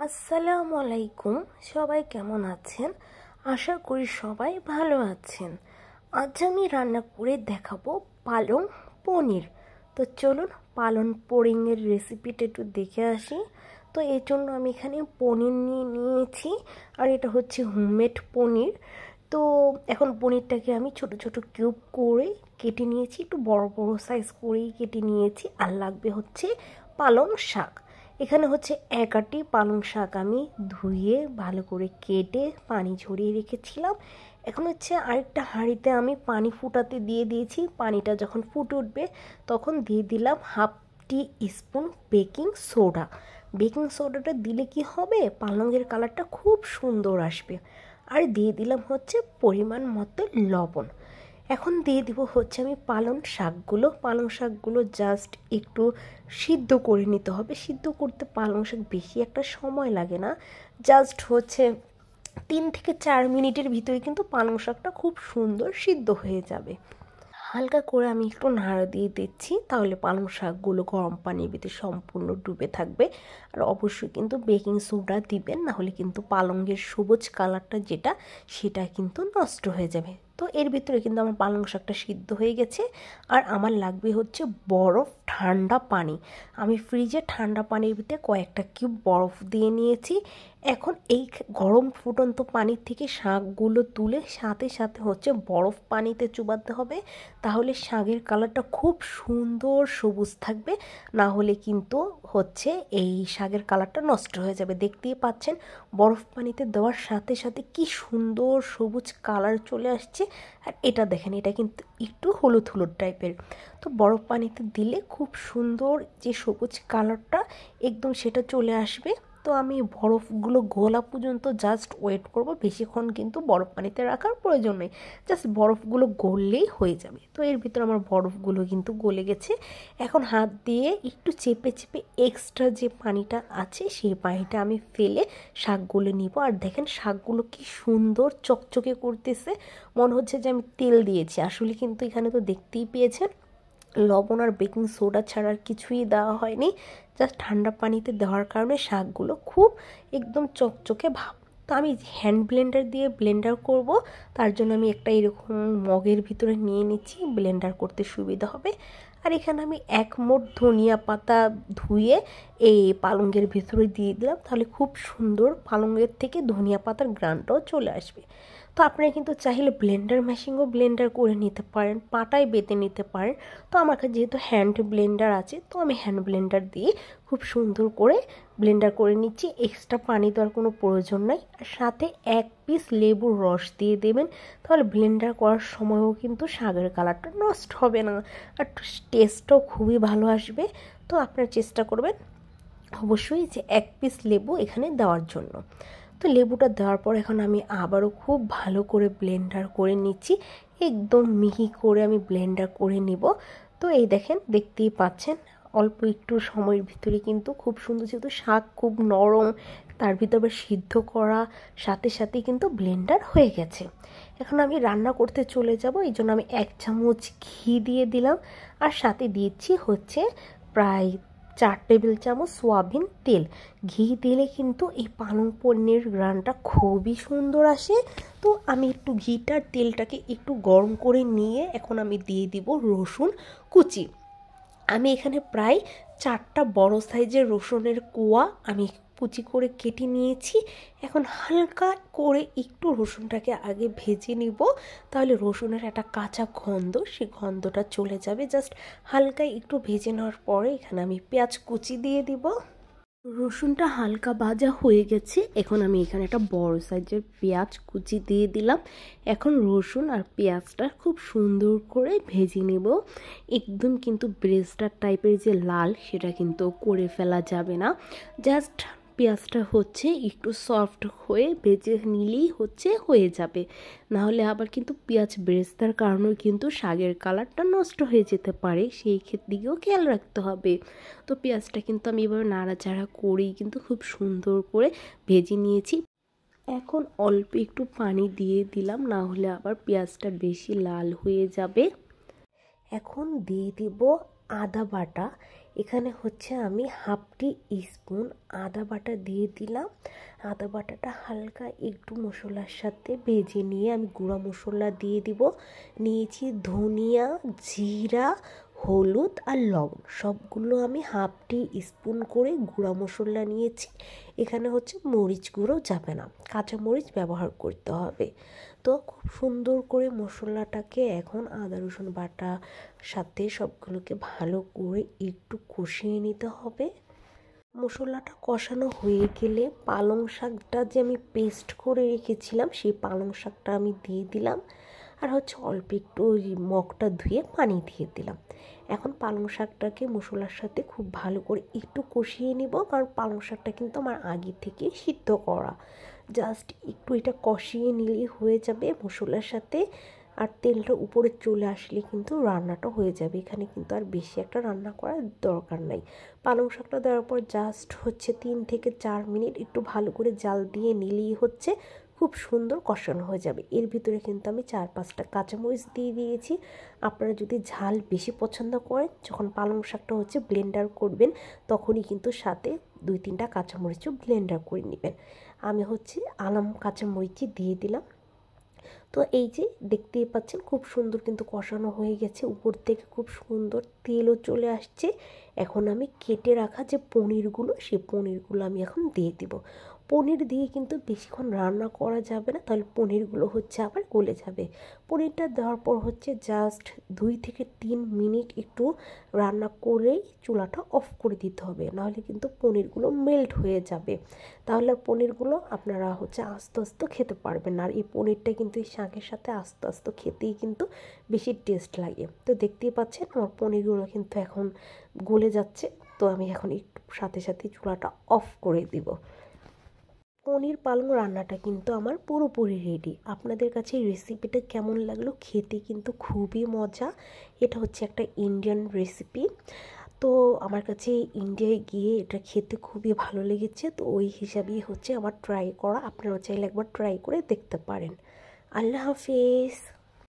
আসসালামু আলাইকুম। সবাই কেমন আছেন? আশা করি সবাই ভালো আছেন। আজ আমি রান্না করে দেখাবো পালং পনির। তো চলুন পালং পনিরের রেসিপিটা একটু দেখে আসি। তো এর জন্য আমি এখানে পনির নিয়েছি, আর এটা হচ্ছে হোমমেড পনির। তো এখন পনিরটাকে আমি ছোট ছোট কিউব করে কেটে নিয়েছি, একটু বড় বড় সাইজ করেই কেটে নিয়েছি। আর লাগবে হচ্ছে পালং শাক। এখানে হচ্ছে এক আটি পালং শাক আমি ধুয়ে ভালো করে কেটে পানি ঝরিয়ে রেখেছিলাম। এখন হচ্ছে আরেকটা হাঁড়িতে আমি পানি ফুটাতে দিয়ে দিয়েছি। পানিটা যখন ফুটে উঠবে তখন দিয়ে দিলাম হাফ টি স্পুন বেকিং সোডা। বেকিং সোডাটা দিলে কি হবে, পালংয়ের কালারটা খুব সুন্দর আসবে। আর দিয়ে দিলাম হচ্ছে পরিমাণ মতো লবণ। এখন দিয়ে দিব হচ্ছে আমি পালং শাকগুলো জাস্ট একটু সিদ্ধ করে নিতে হবে। সিদ্ধ করতে পালং শাক বেশি একটা সময় লাগে না, জাস্ট হচ্ছে 3 থেকে 4 মিনিটের ভিতরে কিন্তু পালং শাকটা খুব সুন্দর সিদ্ধ হয়ে যাবে। হালকা করে আমি একটু নাড়া দিয়ে দিচ্ছি, তাহলে পালং শাকগুলো গরম পানির ভিতরে সম্পূর্ণ ডুবে থাকবে। আর অবশ্যই কিন্তু বেকিং সোডা দিবেন, না হলে কিন্তু পালংয়ের সবুজ কালারটা যেটা সেটা কিন্তু নষ্ট হয়ে যাবে। তো এর ভিতরে কিন্তু আমার পালং শাকটা সিদ্ধ হয়ে গেছে। আর আমার লাগবে হচ্ছে বরফ ঠান্ডা পানি। আমি ফ্রিজে ঠান্ডা পানির ভিতরে কয়েকটা কিউব বরফ দিয়ে নিয়েছি। এখন এই গরম ফুটন্ত পানির থেকে শাকগুলো তুলে সাথে সাথে হচ্ছে বরফ পানিতে চুবাতে হবে, তাহলে শাকের কালারটা খুব সুন্দর সবুজ থাকবে। না হলে কিন্তু হচ্ছে এই শাকের কালারটা নষ্ট হয়ে যাবে। দেখতেই পাচ্ছেন বরফ পানিতে দেওয়ার সাথে সাথে কি সুন্দর সবুজ কালার চলে আসছে। আর এটা দেখেন, এটা কিন্তু একটু হলুদ হলুদ টাইপের। তো বরফ পানিতে দিলে খুব সুন্দর যে সবুজ কালারটা একদম সেটা চলে আসবে। তো আমি বরফগুলো গলা পর্যন্ত জাস্ট ওয়েট করব, বেশিক্ষণ কিন্তু বরফ পানিতে রাখার প্রয়োজন নেই, জাস্ট বরফগুলো গললেই হয়ে যাবে। তো এর ভিতরে আমার বরফগুলো কিন্তু গলে গেছে। এখন হাত দিয়ে একটু চেপে চেপে এক্সট্রা যে পানিটা আছে সেই পানিটা আমি ফেলে শাকগুলো নিব। আর দেখেন শাকগুলো কি সুন্দর চকচকে করতেছে, মনে হচ্ছে যে আমি তেল দিয়েছি। আসলে কিন্তু এখানে তো দেখতেই পেয়েছেন লবণ আর বেকিং সোডা ছাড়া আর কিছুই দেওয়া হয়নি, জাস্ট ঠান্ডা পানিতে দেওয়ার কারণে শাকগুলো খুব একদম চকচকে ভাব। তো আমি হ্যান্ড ব্লেন্ডার দিয়ে ব্লেন্ডার করব, তার জন্য আমি একটা এরকম মগের ভিতরে নিয়ে নিচ্ছি, ব্লেন্ডার করতে সুবিধা হবে। আর এখানে আমি 1 মুঠ ধনিয়া পাতা ধুয়ে এই পালংয়ের ভিতরে দিয়ে দিলাম, তাহলে খুব সুন্দর পালংয়ের থেকে ধনিয়া পাতার গ্রানটাও চলে আসবে। তো আপনারা কিন্তু চাইলে ব্লেন্ডার মেশিনও ব্লেন্ডার করে নিতে পারেন, পাটায় বেটে নিতে পারেন। তো আমার কাছে যেহেতু হ্যান্ড ব্লেন্ডার আছে, তো আমি হ্যান্ড ব্লেন্ডার দিয়ে খুব সুন্দর করে ব্লেন্ডার করে নিচ্ছি। এক্সট্রা পানি দেওয়ার কোনো প্রয়োজন নাই। আর সাথে 1 পিস লেবুর রস দিয়ে দেবেন, তাহলে ব্লেন্ডার করার সময়ও কিন্তু শাকের কালারটা নষ্ট হবে না, আর টেস্টটাও খুবই ভালো আসবে। তো আপনারা চেষ্টা করবেন অবশ্যই যে 1 পিস লেবু এখানে দেওয়ার জন্য। তো লেবুটা দেওয়ার পর এখন আমি আবারও খুব ভালো করে ব্লেন্ডার করে নিচ্ছি, একদম মিহি করে আমি ব্লেন্ডার করে নিব। তো এই দেখেন, দেখতেই পাচ্ছেন অল্প একটু সময়ের ভিতরে কিন্তু খুব সুন্দর, যেহেতু শাক খুব নরম, তার ভিতরে সিদ্ধ করা সাথে সাথে কিন্তু ব্লেন্ডার হয়ে গেছে। এখন আমি রান্না করতে চলে যাব, এই জন্য আমি 1 চামচ ঘি দিয়ে দিলাম। আর সাথে দিচ্ছি হচ্ছে প্রায় 4 টেবিল চামচ সয়াবিন তেল। ঘি দিলে কিন্তু এই পালং পনিরের গ্রানটা খুবই সুন্দর আসে। তো আমি একটু ঘিটার তেলটাকে একটু গরম করে নিয়ে এখন আমি দিয়ে দিব রসুন কুচি। আমি এখানে প্রায় 4টা বড় সাইজের রসুনের কোয়া আমি কুচি করে কেটে নিয়েছি। এখন হালকা করে একটু রসুনটাকে আগে ভেজে নিব, তাহলে রসুনের একটা কাঁচা গন্ধ, সেই গন্ধটা চলে যাবে। জাস্ট হালকা একটু ভেজে নেওয়ার পরে এখানে আমি পেঁয়াজ কুচি দিয়ে দিব। রসুনটা হালকা ভাজা হয়ে গেছে, এখন আমি এখানে একটা বড় সাইজের পেঁয়াজ কুচি দিয়ে দিলাম। এখন রসুন আর পেঁয়াজটা খুব সুন্দর করে ভেজে নেব। একদম কিন্তু ব্রেস্টার টাইপের যে লাল সেটা কিন্তু করে ফেলা যাবে না, জাস্ট পেঁয়াজটা হচ্ছে একটু সফট হয়ে ভেজে নিলেই হয়ে যাবে। নাহলে আবার কিন্তু পেঁয়াজ ব্রেস্তার কারণেও কিন্তু শাকের কালারটা নষ্ট হয়ে যেতে পারে, সেই দিকেও খেয়াল রাখতে হবে। তো পেঁয়াজটা কিন্তু আমি এবার নাড়াচাড়া করেই কিন্তু খুব সুন্দর করে ভেজে নিয়েছি। এখন অল্প একটু পানি দিয়ে দিলাম, না হলে আবার পেঁয়াজটা বেশি লাল হয়ে যাবে। এখন দিয়ে দেব আদা বাটা। এখানে হচ্ছে আমি হাফ টি স্পুন আদা বাটা দিয়ে দিলাম। আদা বাটাটা হালকা একটু মশলার সাথে ভেজে নিয়ে আমি গুঁড়া মশলা দিয়ে দিব। নিয়েছি ধনিয়া, জিরা, হলুদ আর লবণ, সবগুলো আমি হাফ টি স্পুন করে গুঁড়া মশলা নিয়েছি। এখানে হচ্ছে মরিচ গুঁড়ো যাবে না, কাঁচা মরিচ ব্যবহার করতে হবে। তো খুব সুন্দর করে মশলাটাকে এখন আদা রসুন বাটা সাথে সবগুলোকে ভালো করে একটু কষিয়ে নিতে হবে। মশলাটা কষানো হয়ে গেলে পালং শাকটা যে আমি পেস্ট করে রেখেছিলাম সেই পালং শাকটা আমি দিয়ে দিলাম। আর হচ্ছে অল্প একটু ওই মগটা ধুয়ে পানি দিয়ে দিলাম। এখন পালং শাকটাকে মশলার সাথে খুব ভালো করে একটু কষিয়ে নিব, কারণ পালং শাকটা কিন্তু আমার আগে থেকে সিদ্ধ করা। জাস্ট একটু এটা কষিয়ে নিলেই হয়ে যাবে মশলার সাথে। আর তেলটা উপরে চলে আসলে কিন্তু রান্নাটা হয়ে যাবে। এখানে কিন্তু আর বেশি একটা রান্না করার দরকার নাই। পালং শাকটা দেওয়ার পর জাস্ট হচ্ছে 3 থেকে 4 মিনিট একটু ভালো করে জাল দিয়ে নিলেই হচ্ছে খুব সুন্দর কষানো হয়ে যাবে। এর ভিতরে কিন্তু আমি 4-5টা কাঁচামরিচ দিয়ে দিয়েছি। আপনারা যদি ঝাল বেশি পছন্দ করেন, যখন পালং শাকটা হচ্ছে ব্লেন্ডার করবেন তখনই কিন্তু সাথে 2-3টা কাঁচামরিচও ব্লেন্ডার করে নেবেন। আমি হচ্ছে আলাম কাঁচামরিচই দিয়ে দিলাম। তো এই যে দেখতেই পাচ্ছেন খুব সুন্দর কিন্তু কষানো হয়ে গেছে, উপর থেকে খুব সুন্দর তেলও চলে আসছে। এখন আমি কেটে রাখা যে পনিরগুলো, সেই পনিরগুলো আমি এখন দিয়ে দিব। পনির দিয়ে কিন্তু বেশিক্ষণ রান্না করা যাবে না, তাহলে পনিরগুলো হচ্ছে আবার গলে যাবে। পনিরটা দেওয়ার পর হচ্ছে জাস্ট 2 থেকে 3 মিনিট একটু রান্না করেই চুলাটা অফ করে দিতে হবে, নাহলে কিন্তু পনিরগুলো মেল্ট হয়ে যাবে। তাহলে পনিরগুলো আপনারা হচ্ছে আস্তে আস্তে খেতে পারবেন না। আর এই পনিরটা কিন্তু এই শাকের সাথে আস্তে আস্তে খেতেই কিন্তু বেশি টেস্ট লাগে। তো দেখতেই পাচ্ছেন আমার পনিরগুলো কিন্তু এখন গলে যাচ্ছে। তো আমি এখন একটু সাথে সাথে চুলাটা অফ করে দিব। পনির পালং রান্নাটা কিন্তু আমার পুরোপুরি রেডি। আপনাদের কাছে এই রেসিপিটা কেমন লাগলো? খেতে কিন্তু খুবই মজা। এটা হচ্ছে একটা ইন্ডিয়ান রেসিপি। তো আমার কাছে ইন্ডিয়ায় গিয়ে এটা খেতে খুবই ভালো লেগেছে, তো ওই হিসাবেই হচ্ছে আমার ট্রাই করা। আপনারাও চাইলে একবার ট্রাই করে দেখতে পারেন। আল্লাহ হাফিজ।